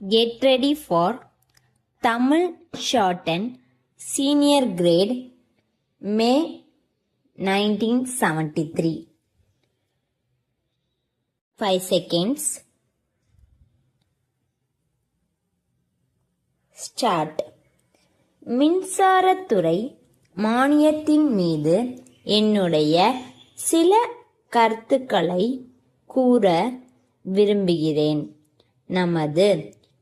Get ready for Tamil Shorten Senior Grade May 1973. 5 seconds. Start. மின்சாரத்துறை மானியத்தின் மீது என்னுடைய சில கருத்துக்களை கூற விரும்புகிறேன். நமது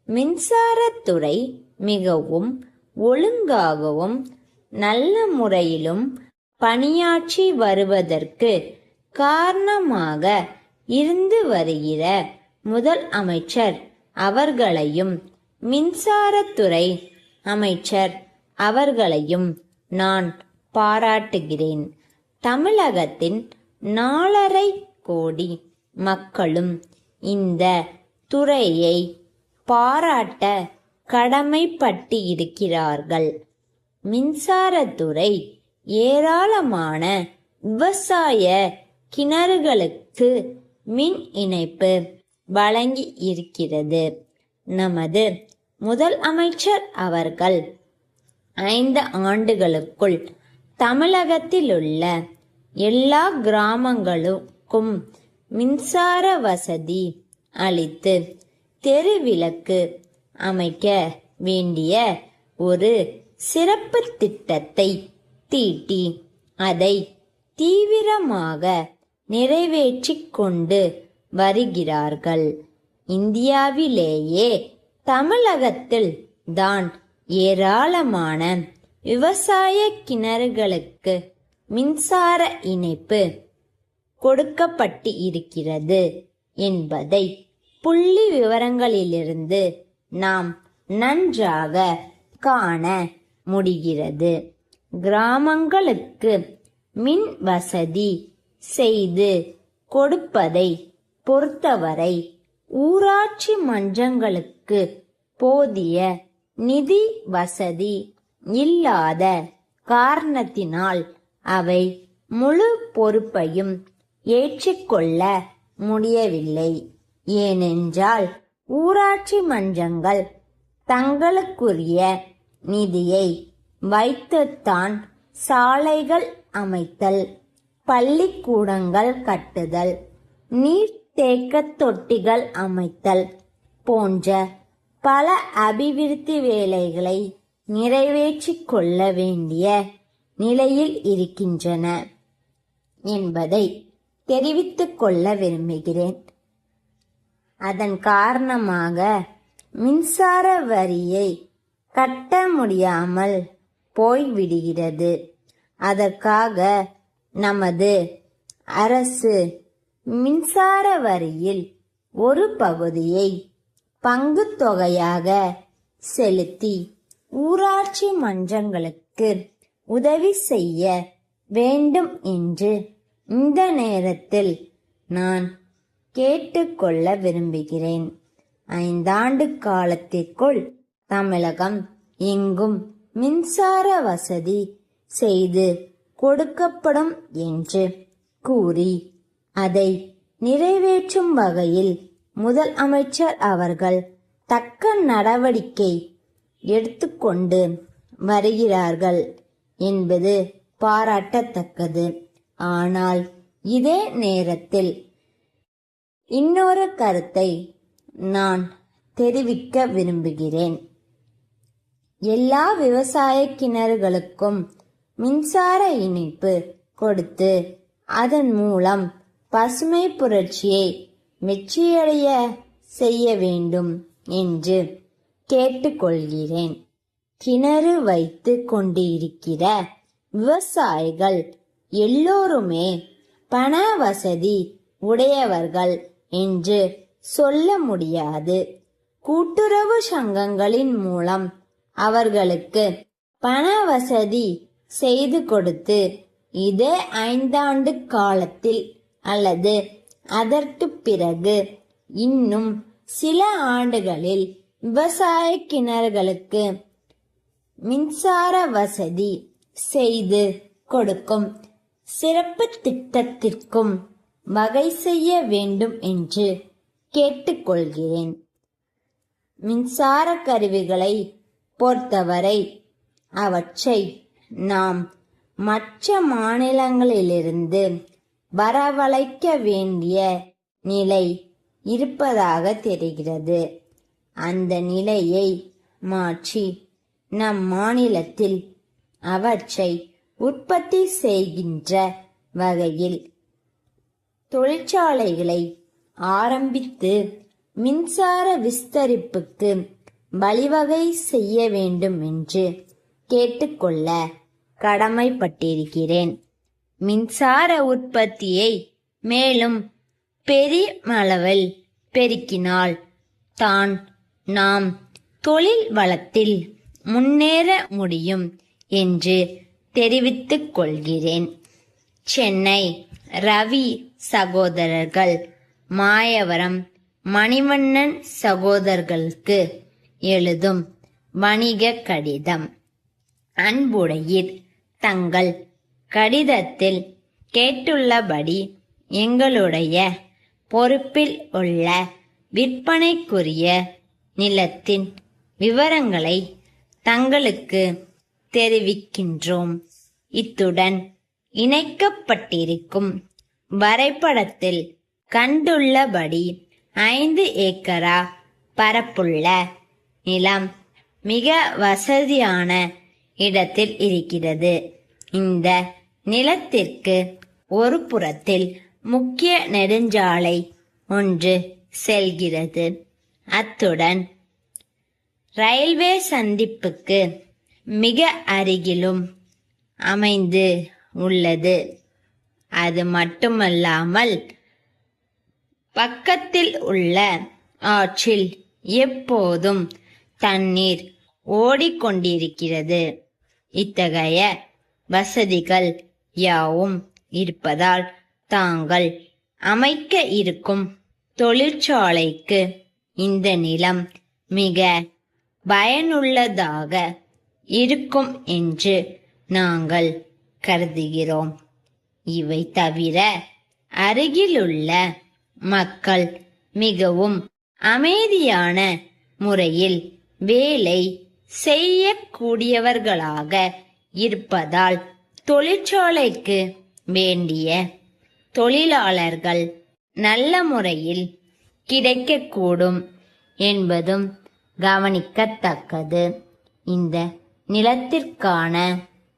மின்சாரத்துறை மிகவும் ஒழுங்காகவும் நல்ல முறையிலும் பணியாற்றி வருவதற்கு காரணமாக இருந்து வருகிற முதல் அமைச்சர் அவர்களையும் மின்சாரத்துறை அமைச்சர் அவர்களையும் நான் பாராட்டுகிறேன். தமிழகத்தின் 4.5 கோடி மக்களும் இந்த துறையை பாராட்ட கடமைப்பட்டு இருக்கிறார்கள். மின்சாரத்துறை ஏராளமான விவசாய கிணறுகளுக்கு மின் இணைப்பு வழங்கி இருக்கிறது. நமது முதல் அமைச்சர் அவர்கள் 5 ஆண்டுகளுக்குள் தமிழகத்திலுள்ள எல்லா கிராமங்களுக்கும் மின்சார வசதி அளித்து தெருவிளக்கு அமைக்க வேண்டிய ஒரு சிறப்பு திட்டத்தை தீட்டி அதை தீவிரமாக நிறைவேற்றிக் கொண்டு வருகிறார்கள். இந்தியாவிலேயே தமிழகத்தில் தான் ஏராளமான விவசாய கிணறுகளுக்கு மின்சார இணைப்பு கொடுக்கப்பட்டு இருக்கிறது என்பதை புள்ளி விவரங்களிலிருந்து நாம் நன்றாக காண முடிகிறது. கிராமங்களுக்கு மின் வசதி செய்து கொடுப்பதை பொறுத்தவரை ஊராட்சி மன்றங்களுக்கு போதிய நிதி வசதி இல்லாத காரணத்தினால் அவை முழு பொறுப்பையும் ஏற்றுக்கொள்ள முடியவில்லை. ஏனென்றால் ஊராட்சி மன்றங்கள் தங்களுக்குரிய நிதியை வைத்துத்தான் சாலைகள் அமைத்தல், பள்ளிக்கூடங்கள் கட்டுதல், நீர்த்தேக்க தொட்டிகள் அமைத்தல் போன்ற பல அபிவிருத்தி வேலைகளை நிறைவேற்றிக் கொள்ள வேண்டிய நிலையில் இருக்கின்றன என்பதை தெரிவித்துக் கொள்ள விரும்புகிறேன். அதன் காரணமாக மின்சார வரியை கட்ட முடியாமல் போய்விடுகிறது. அதற்காக நமது அரசு மின்சார வரியில் ஒரு பகுதியை பங்கு தொகையாக செலுத்தி ஊராட்சி மன்றங்களுக்கு உதவி செய்ய வேண்டும் என்று இந்த நேரத்தில் நான் கேட்டுக்கொள்ள விரும்புகிறேன். 5 ஆண்டு காலத்திற்குள் தமிழகம் எங்கும் மின்சார வசதி செய்து கொடுக்கப்படும் என்று கூறி அதை நிறைவேற்றும் வகையில் முதல் அமைச்சர் அவர்கள் தக்க நடவடிக்கை எடுத்துக்கொண்டு வருகிறார்கள் என்பது பாராட்டத்தக்கது. ஆனால் இதே நேரத்தில் இன்னொரு கருத்தை நான் தெரிவிக்க விரும்புகிறேன். எல்லா விவசாய கிணறுகளுக்கும் மின்சார இணைப்பு கொடுத்து அதன் மூலம் பசுமை புரட்சியை வெற்றியடைய செய்ய வேண்டும் என்று கேட்டுக்கொள்கிறேன். கிணறு வைத்து கொண்டிருக்கிற விவசாயிகள் எல்லோருமே பண வசதி உடையவர்கள் என்று சொல்ல முடியாது. கூட்டுறவு சங்கங்களின் மூலம் அவர்களுக்கு பண வசதி செய்து கொடுத்து இதே 5 ஆண்டு காலத்தில் அல்லது அதற்கு பிறகு இன்னும் சில ஆண்டுகளில் விவசாய கிணறுகளுக்கு மின்சார வசதி செய்து கொடுக்கும் சிறப்பு திட்டத்திற்கும் வகை செய்ய வேண்டும் என்று கேட்டுக்கொள்கிறேன். மின்சார கருவிகளை பொறுத்தவரை அவற்றை நாம் மற்ற மாநிலங்களிலிருந்து வரவழைக்க வேண்டிய நிலை இருப்பதாக தெரிகிறது. அந்த நிலையை மாற்றி நம் மாநிலத்தில் அவற்றை உற்பத்தி செய்கின்ற வகையில் தொழிற்சாலைகளை ஆரம்பித்து மின்சார விஸ்தரிப்புக்கு வழிவகை செய்ய வேண்டும் என்று கேட்டுக்கொள்ள கடமைப்பட்டிருக்கிறேன். மின்சார உற்பத்தியை மேலும் பெருமளவில் பெருக்கினால் தான் நாம் தொழில் வளத்தில் முன்னேற முடியும் என்று தெரிவித்துக் கொள்கிறேன். சென்னை ரவி சகோதரர்கள், மாயவரம் மணிவண்ணன் சகோதரர்களுக்கு எழுதும் வணிக கடிதம். அன்புடையீர், தங்கள் கடிதத்தில் கேட்டுள்ளபடி எங்களுடைய பொறுப்பில் உள்ள விற்பனைக்குரிய நிலத்தின் விவரங்களை தங்களுக்கு தெரிவிக்கின்றோம். இத்துடன் இணைக்கப்பட்டிருக்கும் வரைபடத்தில் கண்டுள்ளபடி 5 ஏக்கரா பரப்புள்ள நிலம் மிக வசதியான இடத்தில் இருக்கிறது. இந்த நிலத்திற்கு ஒரு புறத்தில் முக்கிய நெடுஞ்சாலை ஒன்று செல்கிறது. அத்துடன் ரயில்வே சந்திப்புக்கு மிக அருகிலும் அமைந்து உள்ளது. அது மட்டுமல்லாமல் பக்கத்தில் உள்ள ஆற்றில் எப்போதும் தண்ணீர் ஓடிக்கொண்டிருக்கிறது. இத்தகைய வசதிகள் யாவும் இருப்பதால் தாங்கள் அமைக்க இருக்கும் தொழிற்சாலைக்கு இந்த நிலம் மிக பயனுள்ளதாக இருக்கும் என்று நாங்கள் கருதுகிறோம். இவை தவிர அருகிலுள்ள மக்கள் மிகவும் அமைதியான முறையில் வேலை செய்யக்கூடியவர்களாக இருப்பதால் தொழிற்சாலைக்கு வேண்டிய தொழிலாளர்கள் நல்ல முறையில் கிடைக்கக்கூடும் என்பதும் கவனிக்கத்தக்கது. இந்த நிலத்திற்கான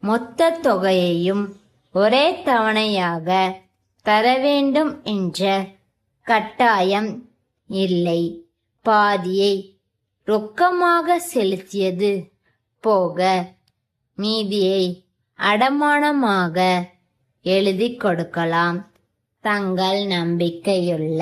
மொத்த தொகையையும் ஒரே தவணையாக தர வேண்டும் என்ற கட்டாயம் இல்லை. பாதியை ரொக்கமாக செலுத்தியது போக மீதியை அடமானமாக எழுதி கொடுக்கலாம். தங்கள் நம்பிக்கையுள்ள